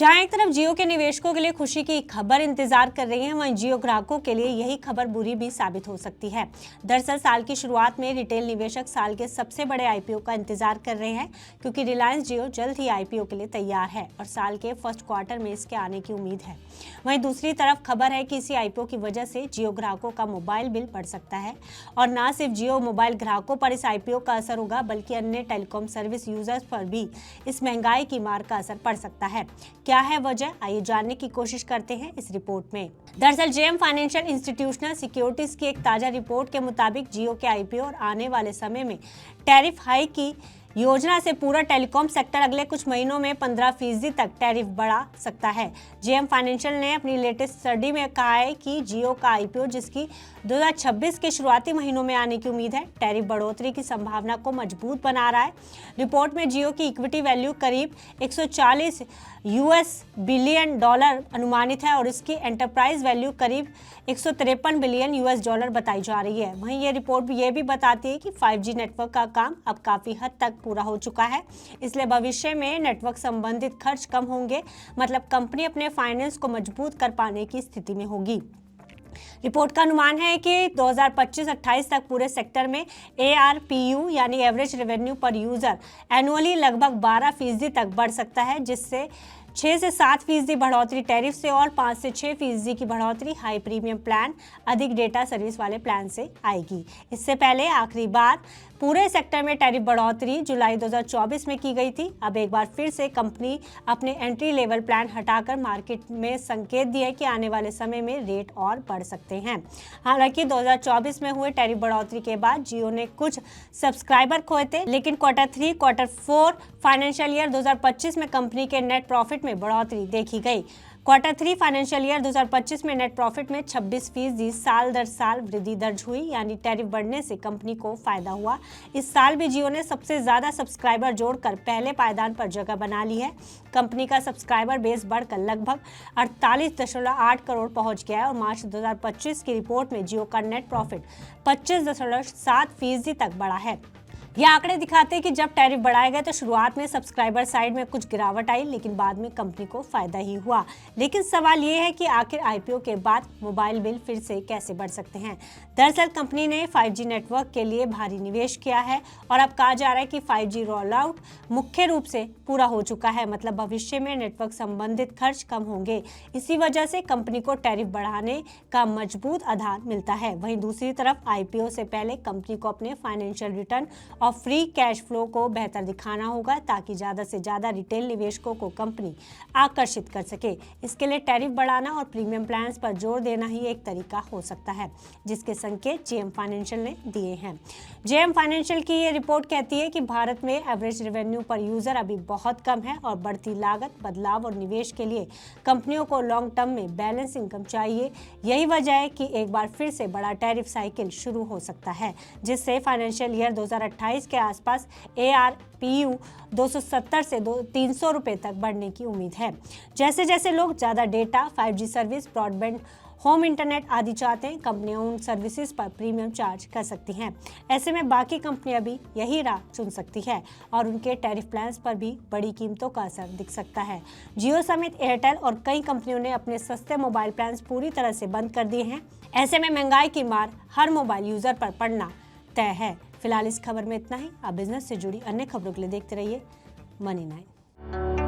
जहां एक तरफ जियो के निवेशकों के लिए खुशी की खबर इंतजार कर रही है, वहीं जियो ग्राहकों के लिए यही खबर बुरी भी साबित हो सकती है। दरअसल साल की शुरुआत में रिटेल निवेशक साल के सबसे बड़े आईपीओ का इंतजार कर रहे हैं, क्योंकि रिलायंस जियो जल्द ही आईपीओ के लिए तैयार है और साल के फर्स्ट क्वार्टर में इसके आने की उम्मीद है। वहीं दूसरी तरफ खबर है कि इसी आईपीओ की वजह से जियो ग्राहकों का मोबाइल बिल बढ़ सकता है और न सिर्फ जियो मोबाइल ग्राहकों पर इस आईपीओ का असर होगा, बल्कि अन्य टेलीकॉम सर्विस यूजर्स पर भी इस महंगाई की मार का असर पड़ सकता है। क्या है वजह, आइए जानने की कोशिश करते हैं इस रिपोर्ट में। दरअसल जेएम फाइनेंशियल इंस्टीट्यूशनल सिक्योरिटीज की एक ताजा रिपोर्ट के मुताबिक जियो के आईपीओ और आने वाले समय में टैरिफ हाइक की योजना से पूरा टेलीकॉम सेक्टर अगले कुछ महीनों में 15% तक टैरिफ बढ़ा सकता है। जेएम फाइनेंशियल ने अपनी लेटेस्ट स्टडी में कहा है कि जियो का आईपीओ, जिसकी 2026 के शुरुआती महीनों में आने की उम्मीद है, टैरिफ बढ़ोतरी की संभावना को मजबूत बना रहा है। रिपोर्ट में जियो की इक्विटी वैल्यू करीब $140 बिलियन अनुमानित है और इसकी एंटरप्राइज वैल्यू करीब $153 बिलियन बताई जा रही है। वहीं ये रिपोर्ट ये भी बताती है कि 5G नेटवर्क का काम अब काफी हद तक पूरा हो चुका है, इसलिए भविष्य में नेटवर्क संबंधित खर्च कम होंगे, मतलब कंपनी अपने फाइनेंस को मजबूत कर पाने की स्थिति में होगी। रिपोर्ट का अनुमान है कि 2025-28 तक पूरे सेक्टर में ARPU यानी एवरेज रेवेन्यू पर यूजर एनुअली लगभग 12% तक बढ़ सकता है, जिससे 6 से 7% बढ़ोतरी टैरिफ से और 5 से 6% की बढ़ोतरी हाई प्रीमियम प्लान, अधिक डेटा सर्विस वाले प्लान से आएगी। इससे पहले आखिरी बार पूरे सेक्टर में टैरिफ बढ़ोतरी जुलाई 2024 में की गई थी। अब एक बार फिर से कंपनी अपने एंट्री लेवल प्लान हटाकर मार्केट में संकेत दिया है कि आने वाले समय में रेट और बढ़ सकते हैं। हालांकि 2024 में हुए टैरिफ बढ़ोतरी के बाद जियो ने कुछ सब्सक्राइबर खोए थे, लेकिन क्वार्टर 4 फाइनेंशियल ईयर 2025 में कंपनी के नेट प्रॉफिट में बढ़ोतरी देखी गई। क्वार्टर 3 फाइनेंशियल ईयर 2025 में नेट प्रॉफिट में 26% साल दर साल वृद्धि दर्ज हुई, यानी टैरिफ बढ़ने से कंपनी को फायदा हुआ। इस साल भी जियो ने सबसे ज्यादा सब्सक्राइबर जोड़कर पहले पायदान पर जगह बना ली है। कंपनी का सब्सक्राइबर बेस बढ़कर लगभग 48.8 करोड़ पहुंच गया है और मार्च 2025 की रिपोर्ट में जियो का नेट प्रॉफिट 25.7% तक बढ़ा है। ये आंकड़े दिखाते हैं कि जब टैरिफ बढ़ाए गए तो शुरुआत में सब्सक्राइबर साइड में कुछ गिरावट आई, लेकिन बाद में कंपनी को फायदा ही हुआ। लेकिन सवाल ये है कि आखिर आईपीओ के बाद मोबाइल बिल फिर से कैसे बढ़ सकते हैं। दरअसल कंपनी ने 5G नेटवर्क के लिए भारी निवेश किया है और अब कहा जा रहा है कि 5G रोल आउट मुख्य रूप से पूरा हो चुका है, मतलब भविष्य में नेटवर्क संबंधित खर्च कम होंगे। इसी वजह से कंपनी को टैरिफ बढ़ाने का मजबूत आधार मिलता है। वहीं दूसरी तरफ आईपीओ से पहले कंपनी को अपने फाइनेंशियल रिटर्न और फ्री कैश फ्लो को बेहतर दिखाना होगा, ताकि ज्यादा से ज्यादा रिटेल निवेशकों को कंपनी आकर्षित कर सके। इसके लिए टैरिफ बढ़ाना और प्रीमियम प्लान्स पर जोर देना ही एक तरीका हो सकता है, जिसके संकेत जेएम फाइनेंशियल ने दिए हैं। जेएम फाइनेंशियल की ये रिपोर्ट कहती है कि भारत में एवरेज रेवेन्यू पर यूजर अभी बहुत कम है और बढ़ती लागत, बदलाव और निवेश के लिए कंपनियों को लॉन्ग टर्म में बैलेंस इनकम चाहिए। यही वजह है कि एक बार फिर से बड़ा टैरिफ साइकिल शुरू हो सकता है, जिससे फाइनेंशियल ईयर 2028 के आसपास ARPU 270 से 300 रुपए तक बढ़ने की उम्मीद है। जैसे जैसे लोग ज्यादा data, 5G service, broadband, home internet आदि चाहते हैं, कंपनियां उन सर्विसेज पर प्रीमियम चार्ज कर सकती हैं। ऐसे में बाकी कंपनियां भी यही राह चुन सकती है और उनके टैरिफ प्लान्स पर भी बड़ी कीमतों का असर दिख सकता है। जियो समेत एयरटेल और कई कंपनियों ने अपने सस्ते मोबाइल प्लान्स पूरी तरह से बंद कर दिए हैं। ऐसे में महंगाई की मार हर मोबाइल यूजर पर पड़ना तय है। फिलहाल इस खबर में इतना ही। आप बिजनेस से जुड़ी अन्य खबरों के लिए देखते रहिए मनी 9।